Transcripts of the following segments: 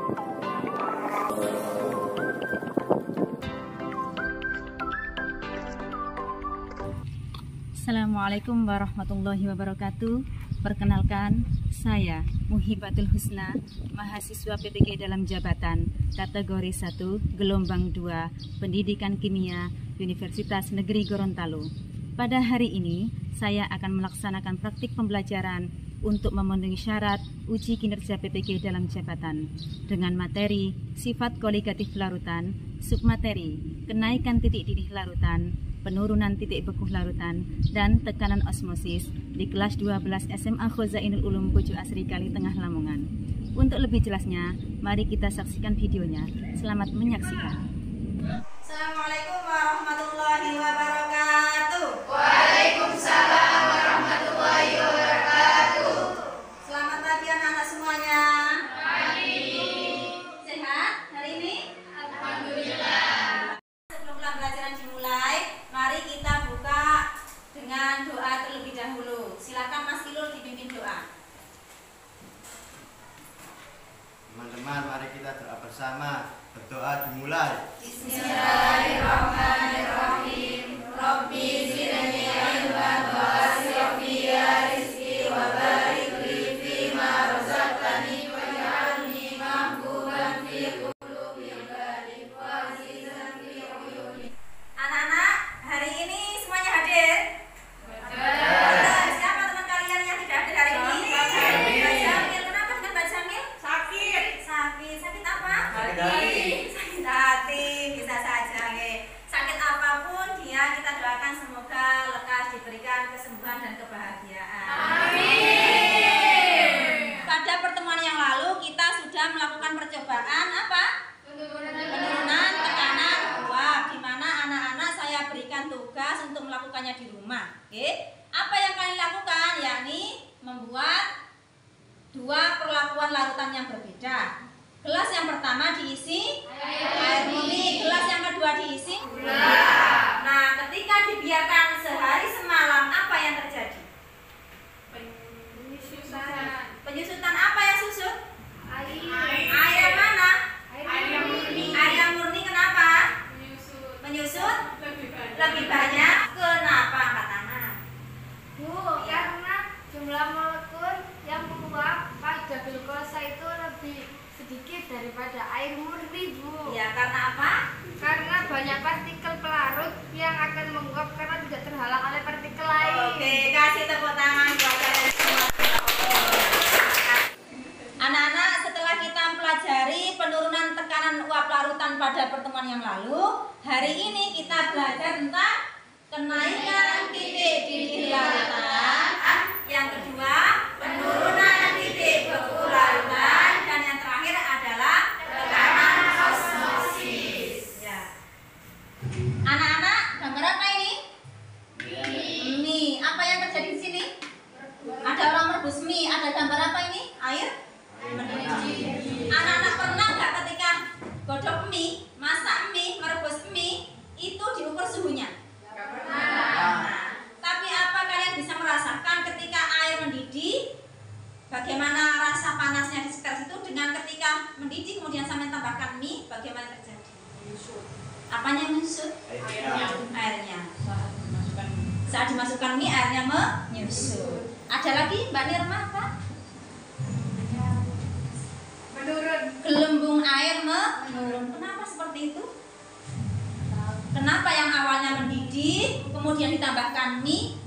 Assalamualaikum warahmatullahi wabarakatuh. Perkenalkan, saya Muhibatul Husna, mahasiswa PPK dalam jabatan kategori 1, gelombang 2, Pendidikan Kimia, Universitas Negeri Gorontalo. Pada hari ini, saya akan melaksanakan praktik pembelajaran untuk memenuhi syarat uji kinerja PPK dalam jabatan dengan materi sifat koligatif larutan, submateri, kenaikan titik didih larutan, penurunan titik beku larutan, dan tekanan osmosis di kelas 12 SMA Khozainul Ulum Pucuk Asri Kali Tengah Lamongan. Untuk lebih jelasnya, mari kita saksikan videonya. Selamat menyaksikan. Assalamualaikum warahmatullahi wabarakatuh. Waalaikumsalam warahmatullahi wabarakatuh. Selamat pagi anak-anak semuanya. Pagi. Sehat hari ini? Alhamdulillah. Sebelum pembelajaran dimulai, mari kita buka dengan doa terlebih dahulu. Silakan Mas Ilul dipimpin doa. Teman-teman, mari kita doa bersama. Berdoa dimulai. Bismillahirrahmanirrahim. Rabbi zidni ilman wa asrifni rizqi wa barik li fima razaqtani waj'alni mahbuban fi qulubi ibadi wa azizan fi uyuni. Anak-anak, hari ini semuanya hadir? Hadir. Siapa teman kalian yang tidak hadir hari ini? Mbak Jamil. Kenapa dengan Mbak Jamil? Sakit. Sakit apa? Sakit hati, bisa saja. Sakit apapun dia, kita doakan semoga lekas diberikan kesembuhan dan kebahagiaan. Amin. Pada pertemuan yang lalu kita sudah melakukan percobaan apa? Penurunan tekanan uap, di mana anak-anak saya berikan tugas untuk melakukannya di rumah. Oke? Apa yang kalian lakukan? Yakni membuat dua perlakuan larutan yang berbeda. Gelas yang pertama diisi air murni, gelas yang kedua diisi gula. Nah, ketika dibiarkan sehari semalam, apa yang terjadi? Penyusutan apa yang susut? Air yang mana? Air yang murni. Kenapa? Menyusut lebih banyak. Kenapa angkat tangan? Bu, karena jumlah molekul yang menguap pada glukosa itu lebih sedikit daripada air murni, Bu. Ya, karena apa? Karena banyak partikel pelarut yang akan menguap karena tidak terhalang oleh partikel lain. Oke, kasih tepuk tangan buat kalian semua. Anak-anak, setelah kita mempelajari penurunan tekanan uap larutan pada pertemuan yang lalu, hari ini kita belajar tentang kenaikan titik didih larutan, yang kedua penurunan titik beku larutan, dan yang terakhir adalah tekanan osmosis. Ya. Anak-anak, gambar apa ini? Mie. Apa yang terjadi di sini? Ada orang merebus mie. Ada gambar apa ini? Air mendidih. Anak-anak pernah nggak ketika godok mie, masak mie, merebus mie, itu diukur suhunya? Nah, tapi apa kalian bisa merasakan ketika air mendidih? Bagaimana rasa panasnya di sekitar situ dengan ketika mendidih kemudian sampai tambahkan mie, bagaimana terjadi? Apanya yang menyusut? Airnya. Saat dimasukkan mie, airnya menyusut. Ada lagi Mbak Nirma apa? Menurun. Gelembung air menurun. Kenapa seperti itu? Kenapa yang awalnya mendidih, kemudian ditambahkan mie,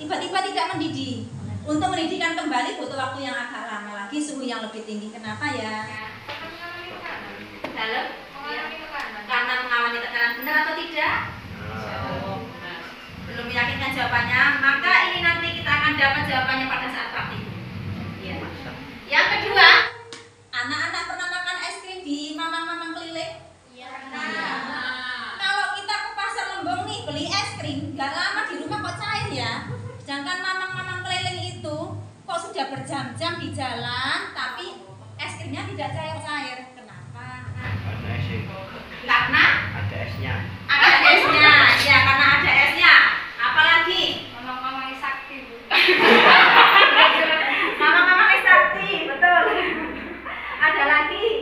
tiba-tiba tidak mendidih? Untuk mendidihkan kembali butuh waktu yang agak lama lagi, suhu yang lebih tinggi. Kenapa ya? Dalam? Karena mengalami tekanan, benar atau tidak? Belum meyakinkan jawabannya, maka ini nanti kita akan dapat jawabannya pada saat praktik. Ya. Yang kedua, anak-anak pernah makan es krim di mamang-mamang keliling? Iya. Kalau kita ke pasar Lembong nih beli es krim, gak lama di rumah kok cair ya. Sedangkan mamang-mamang keliling itu kok sudah berjam-jam di jalan, tapi es krimnya tidak cair-cair. Kenapa? Karena Ada esnya. ada esnya. Ya, karena ada esnya. Apalagi? Mamang-mamang sakti, Bu. Mamang-mamang sakti, betul. Ada lagi?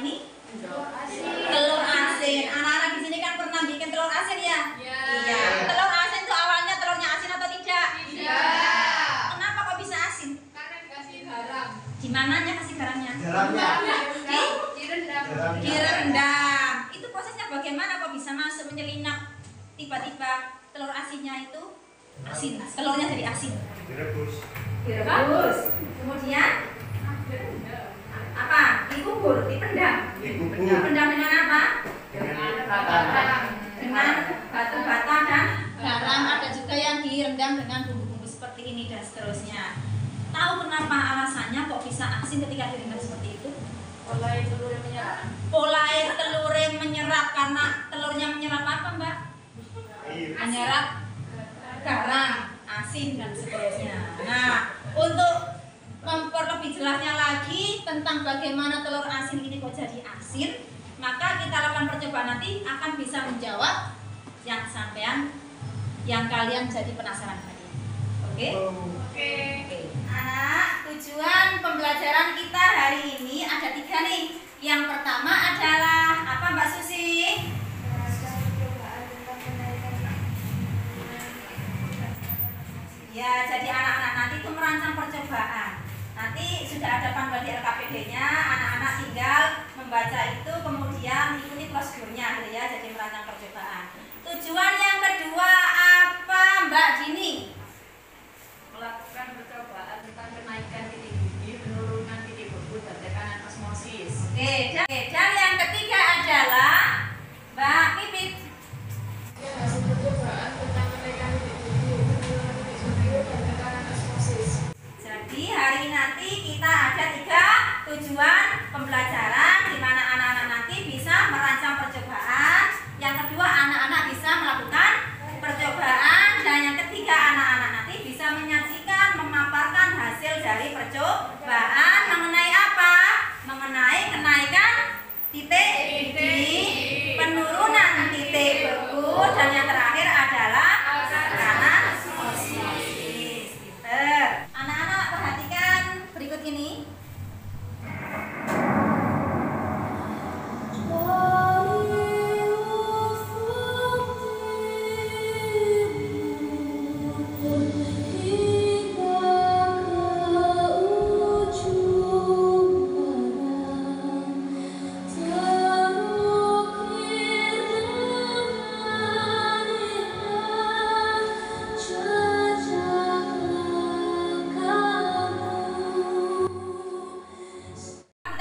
ini? Telur asin. Anak-anak di sini kan pernah bikin telur asin ya? Iya. Telur asin itu awalnya telurnya asin atau tidak? Tidak. Kenapa kok bisa asin? Karena dikasih garam. Di mananya kasih garamnya? Garamnya. Direndam. Itu prosesnya bagaimana kok bisa masuk menyelinap tiba-tiba telur asinnya itu asin, telurnya jadi asin. Direbus. Kemudian apa? Dikubur, dipendam. Dipendam dengan apa? Dengan batu bata dan garam. Ada juga yang direndam dengan bumbu-bumbu seperti ini dan seterusnya. Tahu kenapa alasannya kok bisa asin ketika direndam seperti itu? Pola air telur yang menyerap. Pola air telur yang menyerap, karena telurnya menyerap apa, Mbak? Menyerap garam, asin dan seterusnya. Nah, untuk memperlebih jelasnya lagi tentang bagaimana telur asin ini kok jadi asin, maka kita lakukan percobaan nanti akan bisa menjawab yang kalian jadi penasaran tadi. Oke? Oke. Anak, tujuan pembelajaran kita hari ini ada 3 nih. Yang pertama adalah apa, Mbak Susi? Ya, jadi anak-anak nanti itu merancang percobaan. Nanti sudah ada panduan di LKPD-nya, anak-anak tinggal membaca itu kemudian ikuti prosedurnya gitu ya, jadi merancang percobaan. Tujuan yang kedua apa, Mbak Jini? Melakukan percobaan tentang kenaikan titik bumi, penurunan titik beku, dan tekanan osmosis. Dan yang ketiga adalah Mbak Pipit. Hasil percobaan tentang kenaikan titik bumi, penurunan titik beku, dan tekanan osmosis. Jadi hari ini nanti kita ada 3 tujuan pembelajaran di mana anak-anak nanti bisa merancang percobaan. Yang kedua, anak-anak bisa melakukan percobaan, dan yang ketiga, anak-anak nanti bisa menyajikan, memaparkan hasil dari percobaan mengenai apa? Mengenai kenaikan titik bumi, penurunan titik beku, dan yang terakhir adalah tekanan osmosis. Anak-anak perhatikan berikut ini.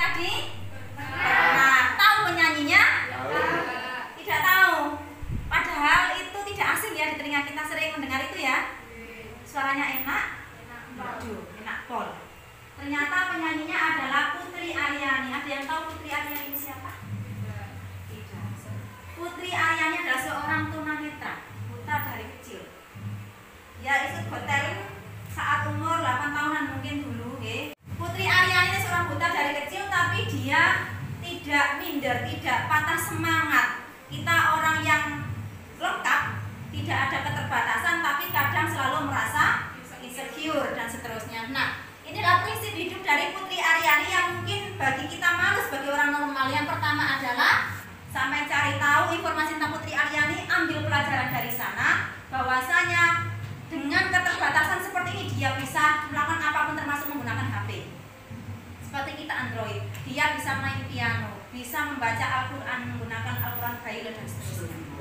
Tadi pernah tahu penyanyinya? Tidak tahu. Padahal itu tidak asing ya di telinga kita, sering mendengar itu ya. Suaranya enak. Waduh, enak pol. Ternyata penyanyinya adalah Putri Aryani. Ada yang tahu Putri Aryani ini siapa? Tidak. Putri Aryani adalah seorang tunanetra, buta dari kecil. Dia ikut hotel saat umur 8 tahunan mungkin dulu, okay? Putri Aryani ini seorang buta dari kecil, tapi dia tidak minder, tidak patah semangat. Kita orang yang lengkap, tidak ada keterbatasan, tapi kadang selalu merasa insecure dan seterusnya. Nah, inilah prinsip hidup dari Putri Aryani yang mungkin bagi kita malu sebagai orang normal. Yang pertama adalah sampai cari tahu informasi tentang Putri Aryani, ambil pelajaran dari sana, bahwasanya dengan keterbatasan seperti ini dia bisa melakukan apapun termasuk menggunakan HP. Seperti kita Android, dia bisa main piano, bisa membaca Al-Quran, menggunakan Al-Quran Braille dan seterusnya.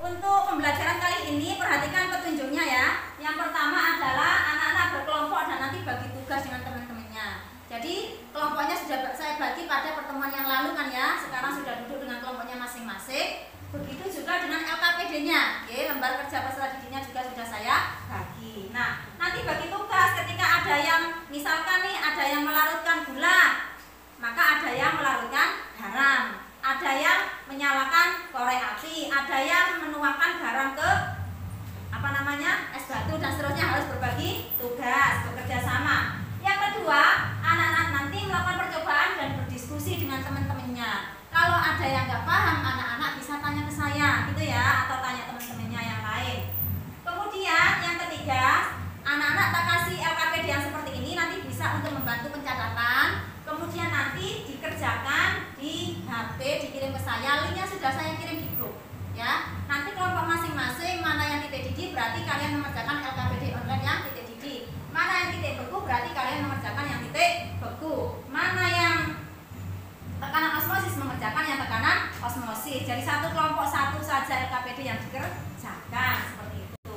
Untuk pembelajaran kali ini perhatikan petunjuknya ya. Yang pertama adalah anak-anak berkelompok dan nanti bagi tugas dengan teman-temannya. Jadi kelompoknya sudah saya bagi pada pertemuan yang lalu kan ya. Sekarang sudah duduk dengan kelompoknya masing-masing. Begitu juga dengan LKPD-nya, lembar kerja peserta didiknya juga sudah saya bagi. Nah, nanti bagi tugas ketika ada yang misalkan nih ada yang melarutkan gula, maka ada yang melarutkan garam, ada yang menyalakan korek api, ada yang menuangkan garam ke es batu dan seterusnya, harus berbagi tugas, bekerja sama. Yang kedua, anak-anak nanti melakukan percobaan dan berdiskusi dengan teman-temannya. Kalau ada yang nggak paham, anak-anak bisa tanya ke saya, gitu ya, atau tanya teman-temannya yang lain. Kemudian yang ketiga, anak-anak tak kasih LKPD yang seperti ini nanti bisa untuk membantu pencatatan. Kemudian nanti dikerjakan saya, linknya sudah saya kirim di grup ya. Nanti kelompok masing-masing mana yang titik didih berarti kalian mengerjakan LKPD online yang titik didih, mana yang titik beku berarti kalian mengerjakan yang titik beku, mana yang tekanan osmosis mengerjakan yang tekanan osmosis. Jadi satu kelompok satu saja LKPD yang dikerjakan seperti itu.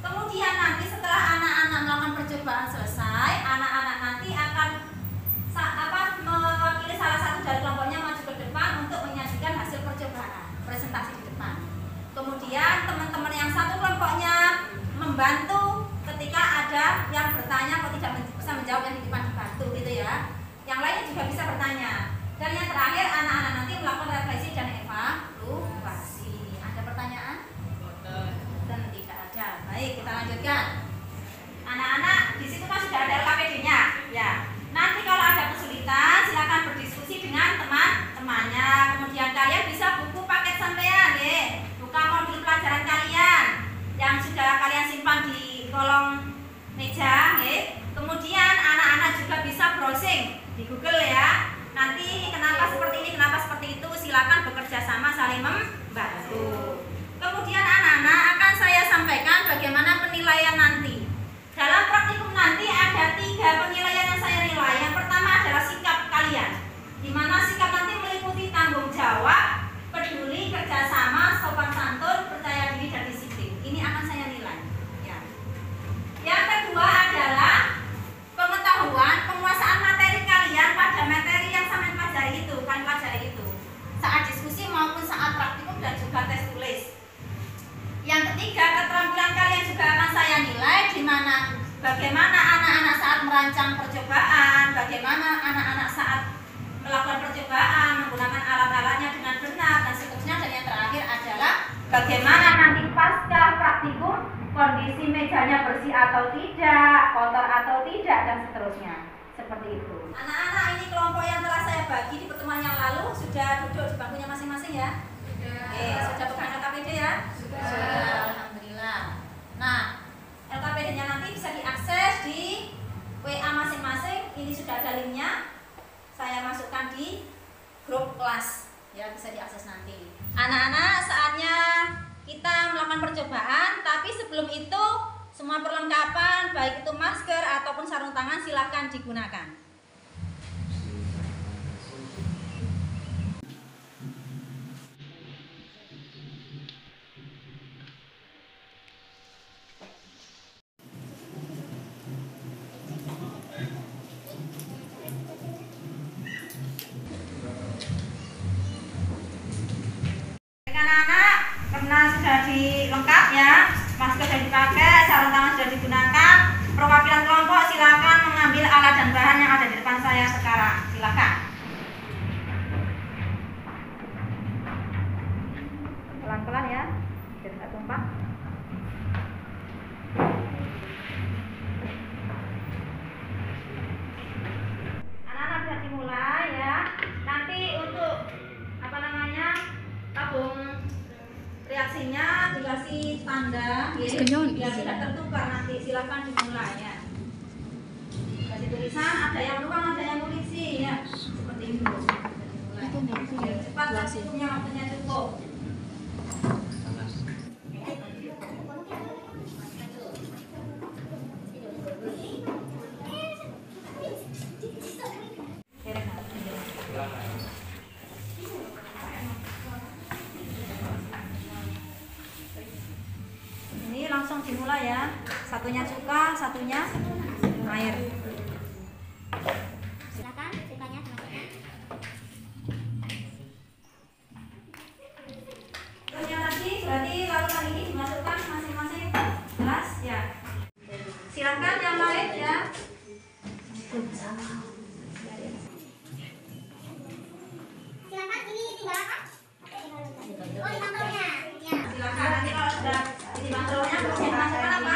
Kemudian nanti setelah anak-anak melakukan percobaan selesai, anak-anak nanti akan mewakili salah satu dari kelompoknya maju ke depan untuk menyajikan hasil percobaan, presentasi di depan. Kemudian teman-teman yang satu kelompoknya membantu ketika ada yang bertanya atau tidak bisa menjawab yang di depan dibantu gitu ya. Yang lainnya juga bisa bertanya. Dan yang terakhir anak-anak nanti melakukan refleksi dan evaluasi. Ada pertanyaan? Dan tidak ada. Baik, kita lanjutkan. Anak-anak di situ kan sudah ada LKPD-nya ya. Nanti kalau ada kesulitan silakan berdiskusi dengan teman-temannya. Kemudian kalian bisa buku paket sampean ya. Buka modul pelajaran kalian yang sudah kalian simpan di kolong meja ya. Kemudian anak-anak juga bisa browsing di Google ya. Nanti kenapa seperti ini, kenapa seperti itu, silakan bekerja sama saling membantu. Kemudian anak-anak akan saya sampaikan bagaimana penilaian nanti. Dalam praktikum nanti ada 3 penilaian yang saya nilai. Yang pertama adalah sikap kalian, di mana sikap nanti meliputi tanggung jawab, peduli, kerjasama, sopan santun, percaya diri, dan disiplin. Ini akan saya nilai. Ya. Yang kedua adalah pengetahuan, penguasaan materi kalian pada materi yang kalian pelajari itu, saat diskusi maupun saat praktikum dan juga tes tulis. Yang ketiga, keterampilan kalian juga akan saya nilai, di mana bagaimana anak-anak saat merancang percobaan, bagaimana anak-anak saat melakukan percobaan, menggunakan alat-alatnya dengan benar, dan seterusnya. Dan yang terakhir adalah bagaimana nanti pasca praktikum, kondisi mejanya bersih atau tidak, kotor atau tidak, dan seterusnya. Seperti itu. Anak-anak, ini kelompok yang telah saya bagi di pertemuan yang lalu sudah duduk di bangkunya masing-masing ya? Sudah pegang LKPD ya? Sudah. Alhamdulillah. Nah, LKPD-nya nanti bisa diakses di WA masing-masing. Ini sudah ada linknya. Saya masukkan di grup kelas ya, bisa diakses nanti. Anak-anak, saatnya kita melakukan percobaan, tapi sebelum itu semua perlengkapan baik itu masker ataupun sarung tangan silakan digunakan. Anak-anak, karena sudah dilengkap ya, masker sudah dipakai, sarung tangan sudah digunakan, perwakilan kelompok silakan mengambil alat dan bahan yang ada di depan saya sekarang. Silakan. Pelan-pelan ya, biar tidak tumpah. Anak-anak bisa dimulai ya. Nanti untuk tabung reaksinya dikasih tanda ya, biar tidak tertukar nanti. Silakan dimulai ya. Dikasih tulisan, ada yang luang, ada yang polisi ya, seperti itu. Dimulai. Cepat waktunya cukup. Langsung dimulai ya, satunya cuka, satunya air. Silakan cukanya dimasukkan. Terusnya tadi berarti larutan ini dimasukkan masing-masing gelas ya. Silakan yang lain ya. Silakan, ini tinggal apa? Oh, di mangkoknya. Ya. Silakan nanti kalau sudah di mangkoknya masukkan apa?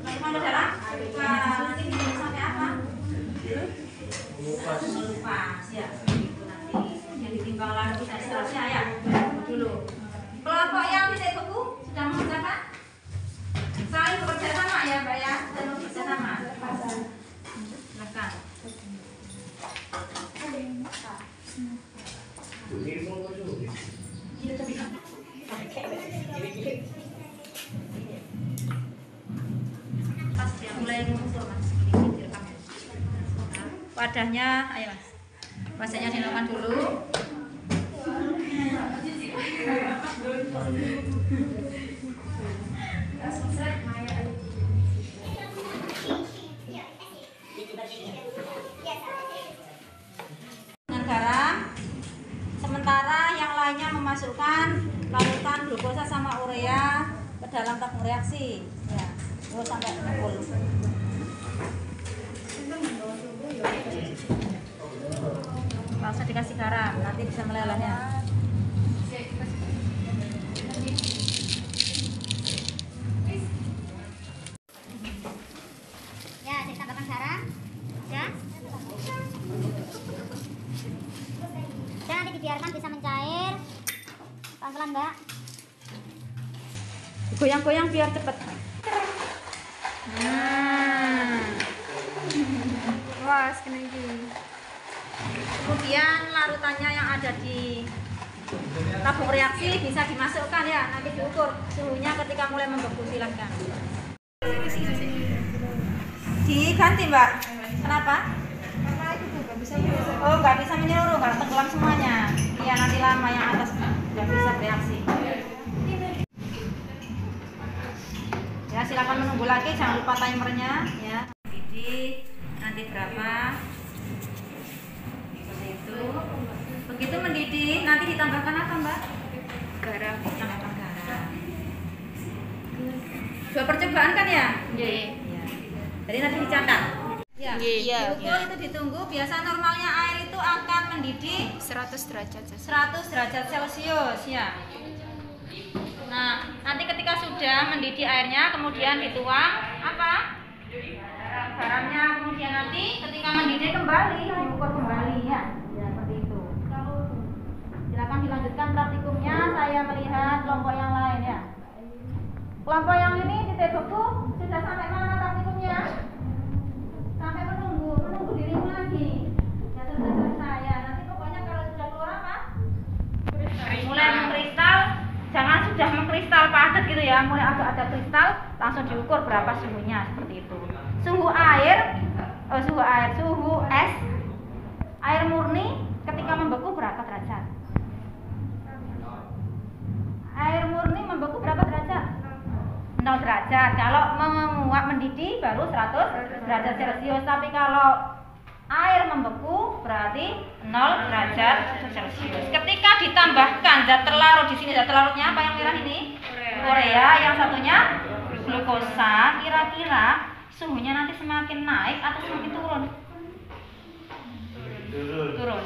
Masukkan ke dalam. Nanti wadahnya, ayo Mas. Wadahnya dinokan dulu. Dengan garam. Sementara yang lainnya memasukkan larutan glukosa sama urea ke dalam tabung reaksi. Ya, terus sampai kumpul. Nggak usah dikasih garam, nanti bisa melelehnya. Ya, saya tambahkan garam. Ya. Dan nanti dibiarkan bisa mencair. Pelan-pelan, Mbak. Goyang-goyang biar cepet. Wah, segini iki. Kemudian larutannya yang ada di tabung reaksi bisa dimasukkan ya, nanti diukur suhunya ketika mulai membeku. Silahkan diganti Mbak. Kenapa? Karena itu nggak bisa menyesuaikan. Oh, nggak bisa menyeluruh, nggak tenggelam semuanya. Iya, nanti lama yang atas nggak bisa bereaksi. Ya, silakan menunggu lagi, jangan lupa timernya ya. Jadi nanti berapa? Seperti itu. Begitu mendidih, nanti ditambahkan apa Mbak? Garam. Ditambahkan garam. Dua percobaan kan ya? Iya. Ya. Jadi nanti dicatat. Ya. Iya. Diukur itu ditunggu. Biasa normalnya air itu akan mendidih 100 derajat. 100 derajat Celcius ya. Nah, nanti ketika sudah mendidih airnya, kemudian dituang apa? Garamnya. Kemudian nanti ketika mendidih kembali, diukur kembali ya. Ya, seperti itu. Silakan dilanjutkan praktikumnya. Saya melihat kelompok yang lain ya. Kelompok yang ini titik beku sudah sampai mana praktikumnya? Sampai menunggu dirimu lagi. Ya sudah selesai ya. Nanti pokoknya kalau sudah keluar apa? Mulai mengkristal. Jangan sudah mengkristal padat gitu ya, mulai ada kristal langsung diukur berapa suhunya seperti itu. Suhu es air murni ketika membeku berapa derajat? Air murni membeku berapa derajat? 0 derajat. Kalau menguap mendidih baru 100 derajat Celcius. Tapi kalau air membeku berarti 0 derajat Celcius. Ketika ditambahkan zat terlarut, di sini zat terlarutnya apa yang merah ini? Urea, yang satunya glukosa. Kira-kira suhunya nanti semakin naik atau semakin turun? Turun.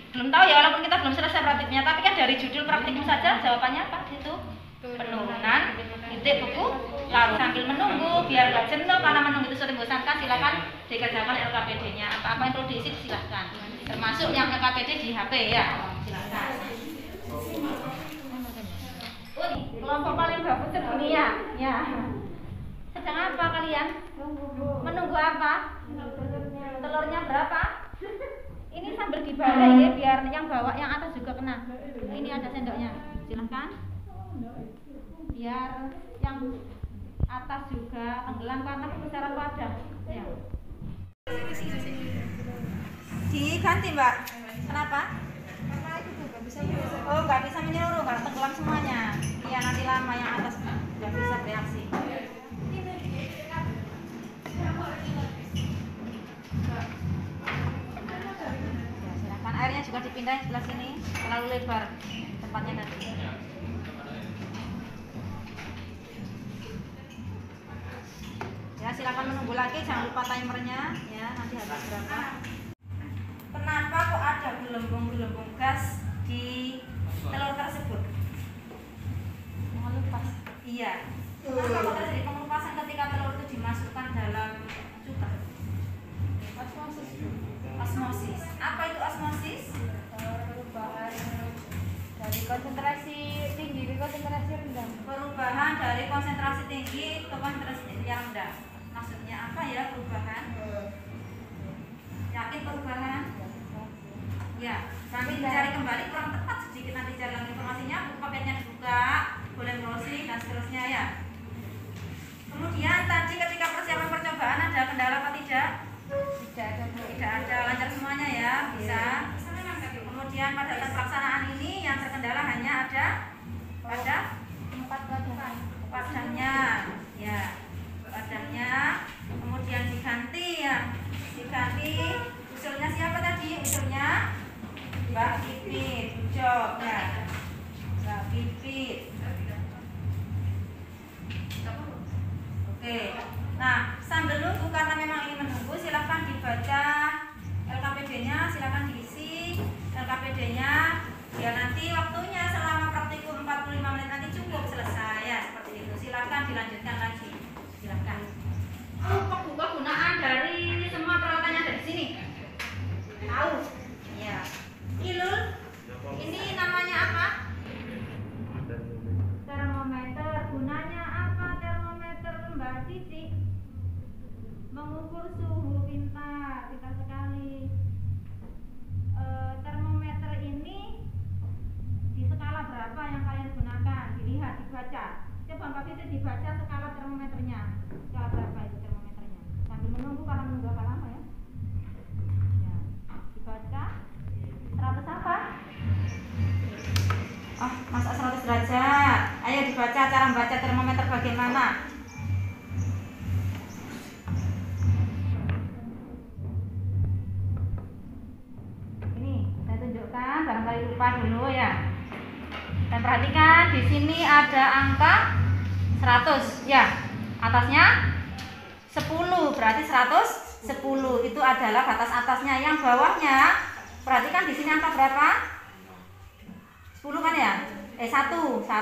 Belum tahu ya, walaupun kita belum selesai praktiknya, tapi kan dari judul praktikum saja jawabannya apa? Itu penurunan titik beku larut. Sambil menunggu biar gak jenuh, karena menunggu itu sudah membosankan, silakan dikerjakan LKPD-nya. Apa-apa yang perlu diisi silahkan, termasuk yang LKPD di HP ya, silahkan. Kelompok paling gabut sedunia ya. Sedang apa kalian? Menunggu apa? Telurnya berapa? Ini sambil dibalik ya, biar yang bawah yang atas juga kena. Ini ada sendoknya, silahkan. Biar yang atas juga tenggelam karena kebesaran wadah ya. Diganti Mbak. Kenapa? Karena itu nggak bisa menyesuaikan. Oh, nggak bisa menyeluruh, nggak tenggelam semuanya. Iya, nanti lama yang atas nggak bisa bereaksi. Ya, silakan airnya juga dipindahin sebelah sini, terlalu lebar tempatnya nanti. Ya, silakan menunggu lagi, jangan lupa timernya ya, nanti habis berapa. Kenapa kok ada gelembung-gelembung gas di telur tersebut? Mengelupas. Iya. Kenapa kok terjadi pengelupasan ketika telur itu dimasukkan dalam cuka? Osmosis. Apa itu osmosis? Perubahan dari konsentrasi tinggi ke konsentrasi rendah. Perubahan dari konsentrasi tinggi ke konsentrasi yang rendah. Maksudnya apa ya perubahan? Yakin perubahan? Ya, kami dicari kembali kurang tepat sedikit, nanti cari lagi informasinya. Buku papernya dibuka, boleh browsing dan seterusnya ya. Kemudian tadi ketika persiapan percobaan ada kendala apa tidak? Tidak ada. Tidak ada. Lancar bisa. Kemudian pada saat pelaksanaan ini yang terkendala hanya ada pada padanya, ya padanya. Kemudian diganti ya, diganti. Usulnya siapa tadi? Usulnya Mbak Pipit. Job ya, Mbak Pipit. Oke. Nah, sambil nunggu karena memang ini menunggu, silahkan dibaca LKPD-nya, silahkan diisi LKPD-nya. Ya nanti waktunya selama praktikum 45 menit nanti cukup selesai ya, seperti itu. Silahkan dilanjutkan lagi. Silahkan. Kegunaan dari semua peralatannya dari sini. Tahu? Ya. Ilul. Ini namanya apa? Termometer. Gunanya apa termometer, Mbak Cici? Mengukur suhu. Pintar sekali. Termometer ini di skala berapa yang kalian gunakan? Dilihat, dibaca. Coba Mbak Fitri dibaca skala termometernya. Skala berapa itu termometernya? Sambil menunggu karena menunggu agak lama ya. Ya, dibaca. 100 apa? Oh, masa 100 derajat. Ayo dibaca cara membaca termometer bagaimana? Barangkali lupa dulu ya. Dan perhatikan di sini ada angka 100 ya. Atasnya 10, berarti 110 itu adalah batas atasnya. Yang bawahnya perhatikan di sini angka berapa? 10 kan ya? 1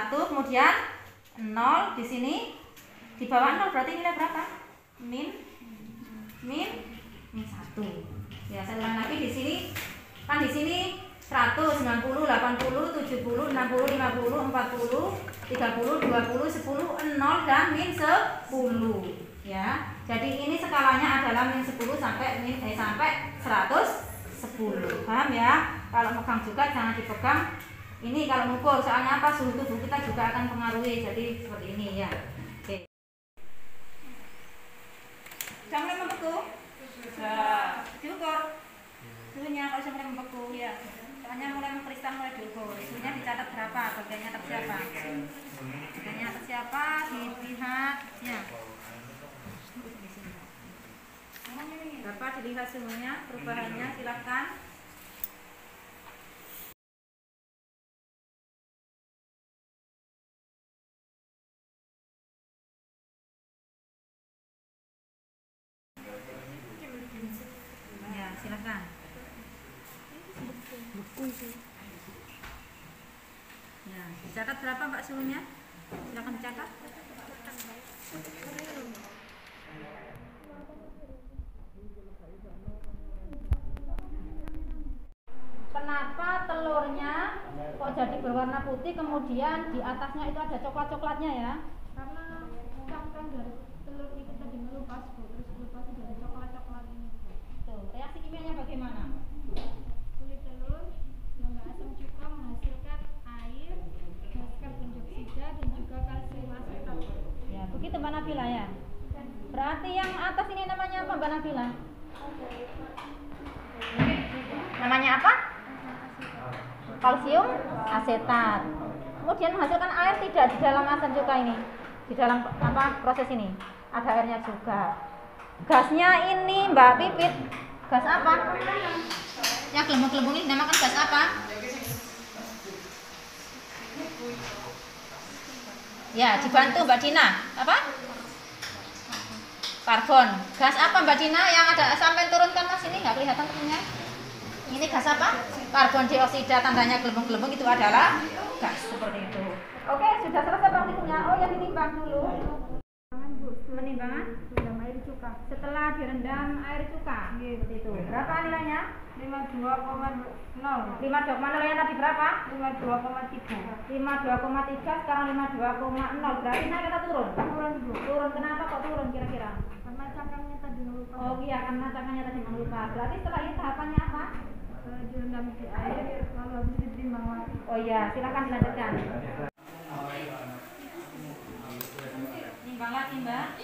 kemudian 0 di sini. Di bawah 0 berarti nilai berapa? Min 1. Ya, saya ulang lagi di sini. Kan di sini 100, 90, 80, 70, 60, 50, 40, 30, 20, 10, 0 dan min 10 ya. Jadi ini skalanya adalah min 10 sampai 110. Paham ya? Kalau megang juga jangan dipegang. Ini kalau mengukur soalnya apa? Suhu tubuh kita juga akan mempengaruhi. Jadi seperti ini ya. Oke. Sudah mulai membeku? Sudah. Diukur suhunya kalau sudah mulai membeku ya. Soalnya mulai mengkristal, mulai diukur. Suhunya dicatat berapa? Bagiannya atas siapa? Bagiannya atas siapa? Dilihat ya. Bapak dilihat suhunya, perubahannya silakan. Ya, silakan. Ya, dicatat berapa Mbak suhunya? Silakan dicatat. Kenapa telurnya kok jadi berwarna putih kemudian di atasnya itu ada coklat-coklatnya ya? Karena cangkang dari telur itu tadi melupas, Bu. Terus melupas dari coklat-coklat ini. Tuh, reaksi kimianya bagaimana? Kulit telur yang asam cuka menghasilkan air, gas karbon dioksida dan juga kalsium asetat. Ya, begitu Mbak Nabila ya. Berarti yang atas ini namanya apa Mbak Nabila? Namanya apa? Kalsium asetat. Kemudian menghasilkan air tidak di dalam asam cuka ini. Di dalam apa proses ini? Ada airnya juga. Gasnya ini Mbak Pipit, gas apa? Yang gelembung-gelembung ini dinamakan gas apa? Ya, dibantu Mbak Dina. Apa? Karbon. Gas apa Mbak Dina yang ada sampai turunkan Mas ini nggak kelihatan temennya? Ini gas apa? Karbon dioksida, tandanya gelembung-gelembung itu adalah gas seperti itu. Oke, sudah selesai praktikumnya. Oh ya, ditimbang dulu. Penimbangan Air cuka. setelah direndam air cuka. Seperti itu. Berapa nilainya? 52,0. 52,0 nilainya tadi berapa? 52,3. 52,3 sekarang 52,0. Berarti naik atau turun? Turun, Bu. Turun. Kenapa kok turun kira-kira? Karena cangkangnya tadi melupas. Oh iya, karena tangannya tadi melupas. Berarti setelah ini tahapannya apa? Direndam di air, lalu habis ditimbang lagi. Oh iya, silakan dilanjutkan. Timbang lagi Mbak.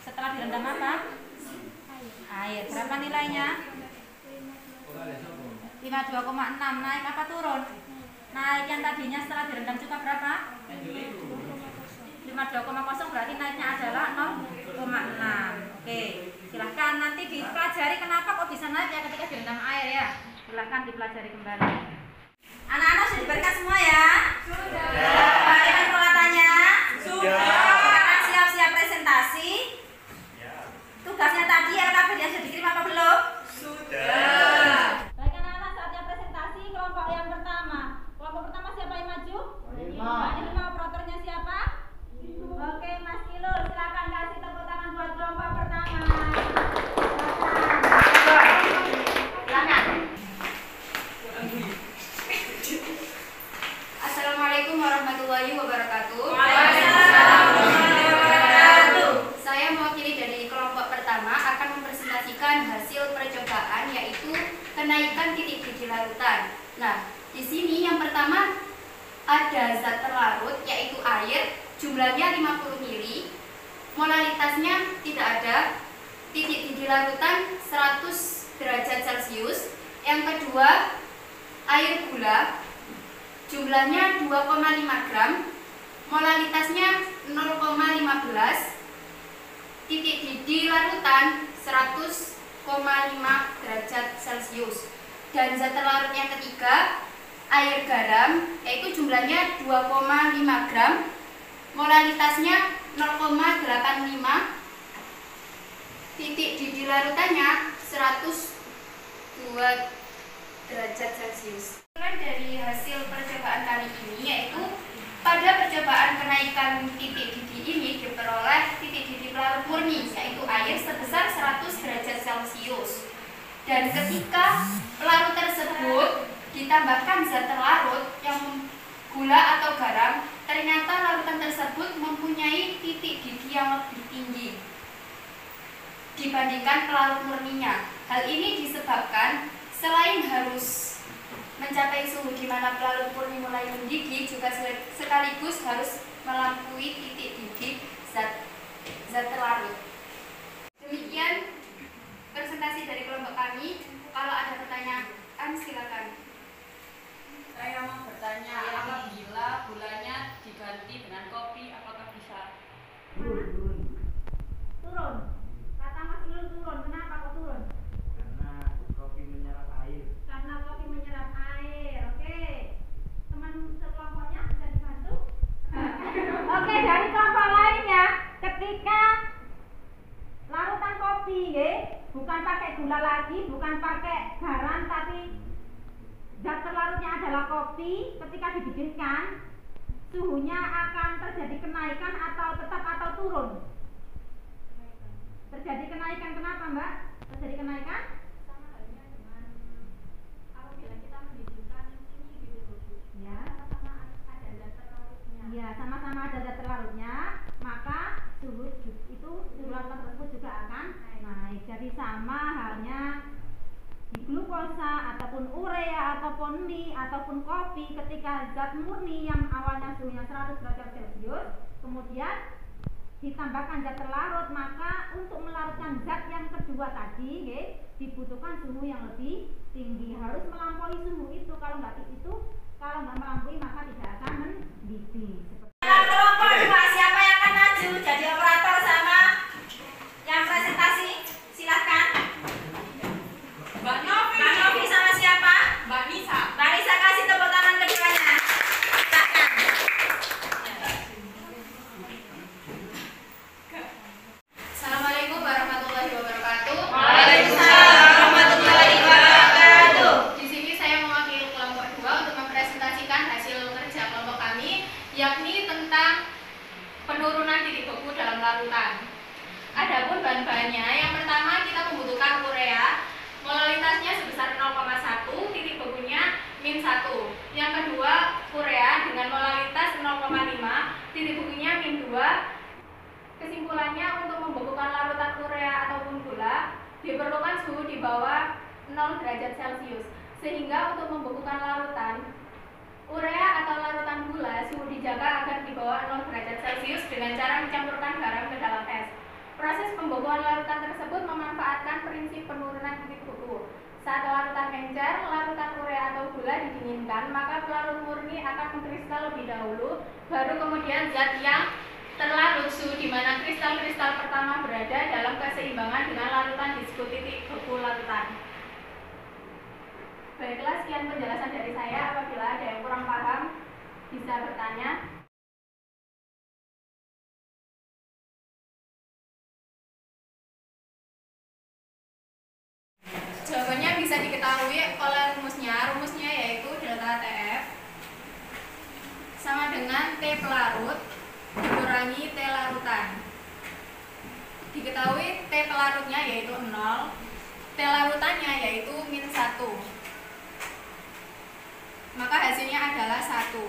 Setelah direndam apa? Air. Berapa nilainya? 52,6 naik apa turun? Naik. Yang tadinya setelah direndam cuka berapa? 52,0 berarti naiknya adalah 0,6. Oke, silahkan nanti dipelajari kenapa kok bisa naik ya ketika direndam air ya. Silahkan dipelajari kembali. Anak-anak sudah diberikan semua ya? Sudah. Berikan peralatannya? Sudah. Siap-siap presentasi? Tugasnya tadi LKB yang sudah dikirim apa belum? Sudah. Baik anak-anak, saatnya presentasi kelompok yang pertama. Kelompok pertama siapa yang maju? Mbak Nima. Operatornya siapa? Oke, Mas Ilul, silakan kasih tepuk tangan buat kelompok pertama. Silakan. Assalamualaikum warahmatullahi wabarakatuh. Waalaikumsalam warahmatullahi wabarakatuh. Saya mewakili dari kelompok pertama akan mempresentasikan hasil percobaan yaitu kenaikan titik didih larutan. Nah, di sini yang pertama ada zat terlarut yaitu air, jumlahnya 50 mili, molalitasnya tidak ada, titik didih larutan 100 derajat Celcius. Yang kedua, air gula, jumlahnya 2,5 gram, molalitasnya 0,15, titik didih larutan 100,5 derajat Celcius. Dan zat terlarut yang ketiga, air garam, yaitu jumlahnya 2,5 gram, molalitasnya 0,85, titik didih larutannya 102 derajat Celcius. Dari hasil percobaan kali ini yaitu pada percobaan kenaikan titik didih ini diperoleh titik didih pelarut murni yaitu air sebesar 100 derajat Celcius. Dan ketika pelarut tersebut ditambahkan zat terlarut yang gula atau garam, ternyata larutan tersebut mempunyai titik didih yang lebih tinggi dibandingkan pelarut murninya. Hal ini disebabkan selain harus mencapai suhu di mana pelarut murni mulai mendidih, juga sekaligus harus melampaui titik didih zat terlarut. Demikian presentasi dari kelompok kami. Kalau ada pertanyaan silakan. Saya mau bertanya, apabila gulanya diganti dengan kopi, apakah bisa? Turun. Kata Mas Ilul turun. Kenapa kok turun? Karena kopi menyerap air. Karena kopi menyerap air. Oke. Teman sekelompoknya bisa dibantu? Oke, dari kelompok lainnya, ketika larutan kopi, bukan pakai gula lagi, bukan pakai garam, tapi zat terlarutnya adalah kopi. Ketika dididihkan, suhunya akan terjadi kenaikan atau tetap atau turun? Terjadi kenaikan. Kenapa, Mbak? Terjadi kenaikan? Sama halnya dengan apabila kita mendidihkan ini gitu, Ya. sama-sama ada zat terlarutnya. Ya, sama-sama ada zat terlarutnya, maka suhu larutan tersebut juga akan naik. Jadi sama halnya di glukosa ataupun urea ataupun mie ataupun kopi, ketika zat murni yang awalnya suhunya 100 derajat Celcius kemudian ditambahkan zat terlarut, maka untuk melarutkan zat yang kedua tadi dibutuhkan suhu yang lebih tinggi, harus melampaui suhu itu. Kalau nggak melampaui maka tidak akan mendidih. Kelompok dua, siapa yang akan maju jadi operator sama yang presentasi? Silahkan. Mbak Novi. Mbak Novi sama siapa? Mbak Nisa. Mbak Nisa, kasih tepuk tangan keduanya. Silakan. Assalamualaikum warahmatullahi wabarakatuh. Waalaikumsalam warahmatullahi wabarakatuh. Di sini saya mewakili kelompok 2 untuk mempresentasikan hasil kerja kelompok kami, yakni tentang penurunan titik beku dalam larutan. Adapun bahan-bahannya, yang pertama kita membutuhkan urea, molalitasnya sebesar 0,1, titik bekunya -1. Yang kedua, urea dengan molalitas 0,5, titik bekunya -2. Kesimpulannya, untuk membekukan larutan urea ataupun gula diperlukan suhu di bawah 0 derajat Celcius. Sehingga untuk membekukan larutan urea atau larutan gula, suhu dijaga agar di bawah 0 derajat Celcius dengan cara mencampurkan garam ke dalam es. Proses pembekuan larutan tersebut memanfaatkan prinsip penurunan titik beku. Saat larutan encer, larutan urea atau gula didinginkan, maka pelarut murni akan mengkristal lebih dahulu, baru kemudian zat yang terlarut, suhu di mana kristal-kristal pertama berada dalam keseimbangan dengan larutan disebut titik beku larutan. Baiklah, sekian penjelasan dari saya. Apabila ada yang kurang paham, bisa bertanya. Jawabannya bisa diketahui oleh rumusnya. Rumusnya yaitu delta TF sama dengan T pelarut dikurangi T larutan. Diketahui T pelarutnya yaitu 0, T larutannya yaitu -1. Maka hasilnya adalah 1.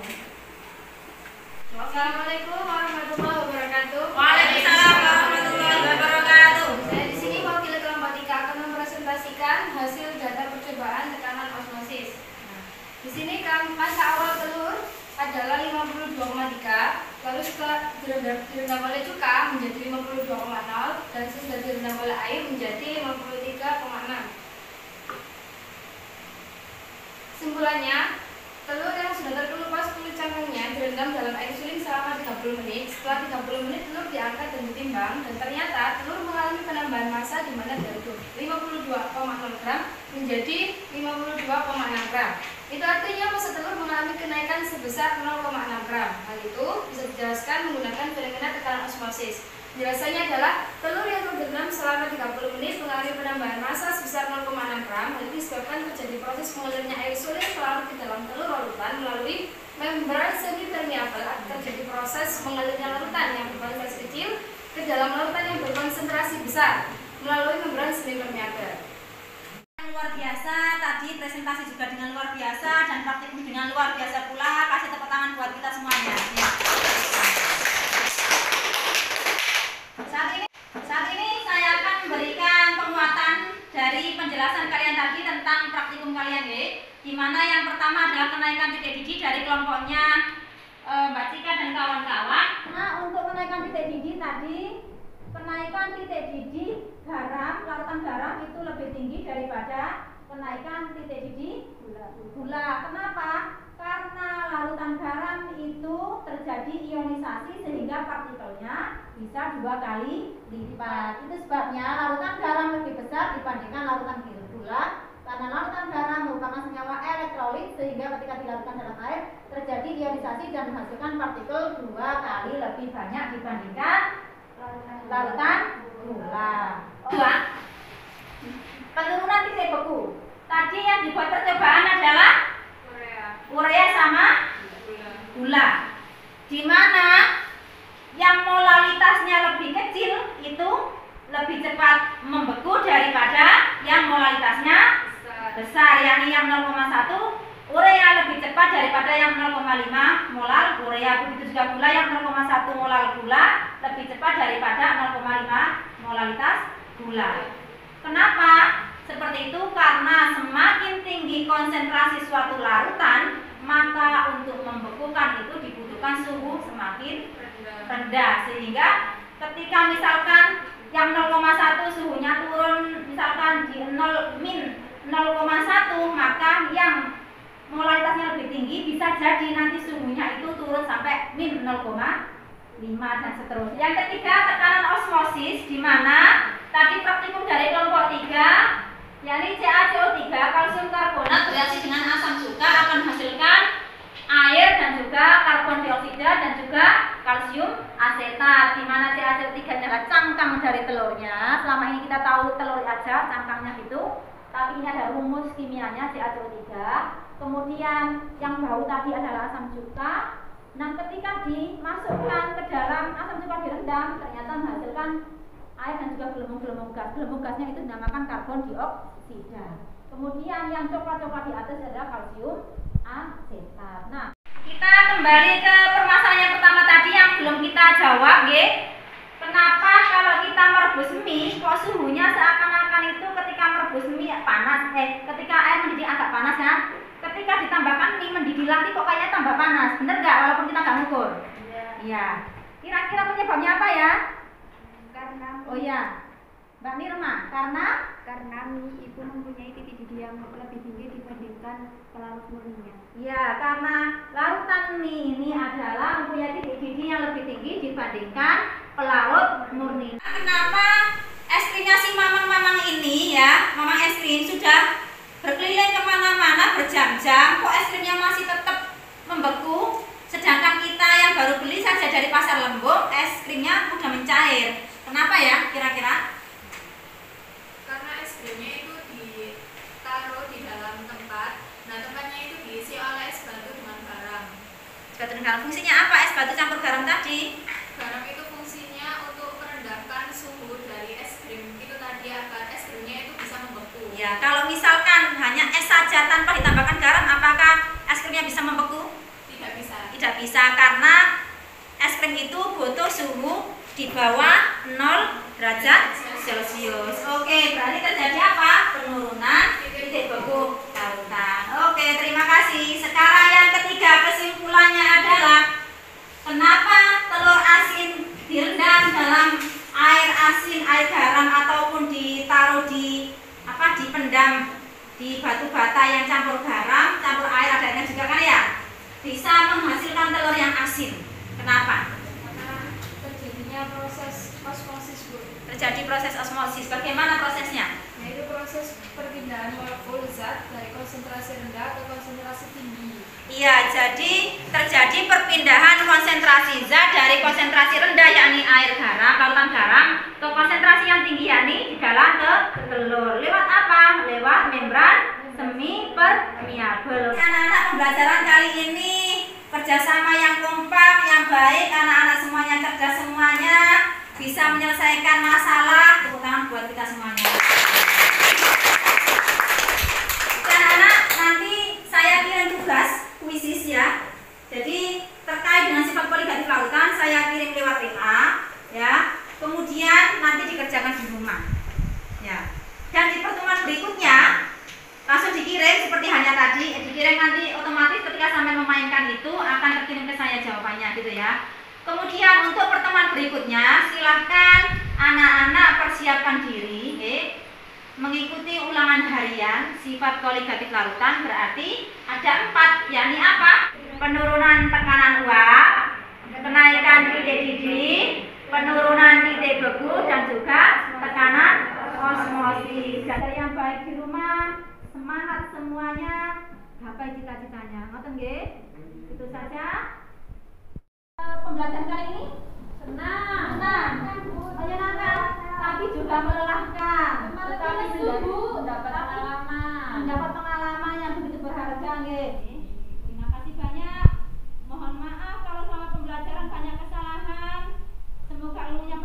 Assalamualaikum warahmatullahi wabarakatuh. Waalaikumsalam warahmatullahi wabarakatuh. Saya di sini mewakili kelompok 3 akan mempresentasikan hasil data percobaan tekanan osmosis. Di sini massa awal telur adalah 52,3, lalu setelah direndam oleh cuka menjadi 52,0 dan sesudah direndam oleh air menjadi 53,6. Kesimpulannya, telur yang sudah terkelupas kulit cangkangnya direndam dalam air suling selama 30 menit. Setelah 30 menit telur diangkat dan ditimbang, dan ternyata telur mengalami penambahan massa di mana dari 52,0 gram menjadi 52,6 gram. Itu artinya massa telur mengalami kenaikan sebesar 0,6 gram. Hal itu bisa dijelaskan menggunakan fenomena tekanan osmosis. Penjelasannya adalah telur yang terendam selama 30 menit mengalami penambahan massa sebesar 0,6 gram. Hal itu disebabkan terjadi proses mengalirnya air suling larut ke dalam telur larutan melalui membran semi permeabel. Terjadi proses mengalirnya larutan yang berkualitas kecil ke dalam larutan yang berkonsentrasi besar melalui membran semi permeabel. Luar biasa, tadi presentasi juga dengan luar biasa dan praktikum dengan luar biasa pula. Kasih tepuk tangan buat kita semuanya. Ya. Saat ini saya akan memberikan penguatan dari penjelasan kalian tadi tentang praktikum kalian, di mana yang pertama adalah kenaikan titik didih dari kelompoknya Mbak Cika dan kawan-kawan. Nah, untuk kenaikan titik didih tadi, kenaikan titik didih garam, larutan garam itu lebih tinggi daripada kenaikan titik didih gula. Kenapa? Karena larutan garam itu terjadi ionisasi sehingga partikelnya bisa 2 kali lipat. Itu sebabnya larutan garam lebih besar dibandingkan larutan gula. Karena larutan garam merupakan senyawa elektrolit sehingga ketika dilarutkan dalam air terjadi ionisasi dan menghasilkan partikel 2 kali lebih banyak dibandingkan larutan gula. Kedua, penurunan titik beku. Tadi yang dibuat percobaan adalah urea sama gula, di mana yang molalitasnya lebih kecil itu lebih cepat membeku daripada yang molalitasnya besar, yakni yang 0,1 urea lebih cepat daripada yang 0,5 molar urea. Begitu juga gula, yang 0,1 molar gula lebih cepat daripada 0,5 molalitas gula. Kenapa seperti itu? Karena semakin tinggi konsentrasi suatu larutan, maka untuk membekukan itu dibutuhkan suhu semakin rendah, sehingga ketika misalkan yang 0,1 suhunya turun misalkan di -0,1, maka yang molalitasnya lebih tinggi bisa jadi nanti suhunya itu turun sampai -0,5 dan seterusnya. Yang ketiga, tekanan osmosis, di mana tadi praktikum dari kelompok 3, yakni CaCO3 kalsium karbonat bereaksi dengan asam cuka akan menghasilkan air dan juga karbon dioksida dan juga kalsium asetat, di mana CaCO3 adalah cangkang dari telurnya. Selama ini kita tahu telur aja cangkangnya gitu, tapi ini ada rumus kimianya CaCO3. Kemudian yang bau tadi adalah asam cuka. Nah, ketika dimasukkan ke dalam asam cuka direndam, ternyata menghasilkan air dan juga gelembung-gelembung gas. Gelembung gasnya itu dinamakan karbon dioksida. Kemudian yang coklat-coklat di atas adalah kalsium asetat. Nah, kita kembali ke permasalahan yang pertama tadi yang belum kita jawab, kenapa kalau kita merebus mie kok suhunya seakan-akan itu ketika merebus mie panas, ketika air mendidih agak panas kan? Ketika ditambahkan mie mendidih lagi kok kayaknya tambah panas, bener nggak? Walaupun kita nggak ngukur. Iya. Kira-kira penyebabnya apa ya? Oh ya, Mbak Nirma, karena mie itu mempunyai titik didih yang lebih tinggi dibandingkan pelarut murninya. ya, karena larutan mie ini adalah mempunyai titik didih yang lebih tinggi dibandingkan pelarut murni. Kenapa es krimnya si mamang-mamang ini ya, mamang es krim sudah berkeliling kemana-mana berjam-jam, kok es krimnya masih tetap membeku, sedangkan kita yang baru beli saja dari pasar Lembung, es krimnya udah mencair. Kenapa ya kira-kira? Karena es krimnya itu ditaruh di dalam tempat. Nah, tempatnya itu diisi oleh es batu dengan garam. Es batu dengan garam, fungsinya apa es batu campur garam tadi? Garam itu fungsinya untuk merendahkan suhu dari es krim itu tadi agar es krimnya itu bisa membeku. Ya, kalau misalkan hanya es saja tanpa ditambahkan garam, apakah es krimnya bisa membeku? Tidak bisa. Tidak bisa, karena es krim itu butuh suhu di bawah 0 derajat Celcius. Oke, berarti terjadi apa? Penurunan titik beku larutan. Oke, terima kasih. Sekarang yang ketiga, kesimpulannya adalah kenapa telur asin direndam dalam air asin, air garam ataupun ditaruh dipendam di batu bata yang campur garam, campur air, ada airnya juga kan ya? Bisa menghasilkan telur yang asin. Kenapa? Karena terjadinya proses osmosis, Bu. Terjadi proses osmosis. Bagaimana prosesnya? Yaitu proses perpindahan molekul zat dari konsentrasi rendah ke konsentrasi tinggi. Iya, jadi terjadi perpindahan konsentrasi zat dari konsentrasi rendah yakni air garam, larutan garam, ke konsentrasi yang tinggi yakni di dalam telur. Lewat apa? Lewat membran semi permeabel. Anak-anak, pembelajaran kali ini kerjasama yang kompak, yang baik, anak-anak semuanya cerdas semuanya, bisa menyelesaikan masalah. Tepuk tangan buat kita semuanya. Anak-anak, nanti saya kirim tugas kuisis ya. Jadi terkait dengan sifat poligatif lautan saya kirim lewat WA ya. Kemudian nanti dikerjakan di rumah. Ya. Dan di pertemuan berikutnya langsung dikirim seperti hanya tadi, dikirim nanti otomatis ketika sampai memainkan itu akan terkirim ke saya jawabannya gitu ya. Kemudian untuk pertemuan berikutnya silahkan anak-anak persiapkan diri mengikuti ulangan harian sifat koligatif larutan, berarti ada 4, yakni apa? Penurunan tekanan uap, kenaikan titik didih, penurunan titik beku, dan juga tekanan osmosis. Ada yang baik di rumah, semangat semuanya, gapai cita-citanya. Ngoten nggih? Itu saja. Pembelajaran kali ini senang, menyenangkan, tapi juga melelahkan. Tetapi mendapat pengalaman yang begitu berharga nggih. Terima kasih banyak. Mohon maaf kalau selama pembelajaran banyak kesalahan. Semoga ilmunya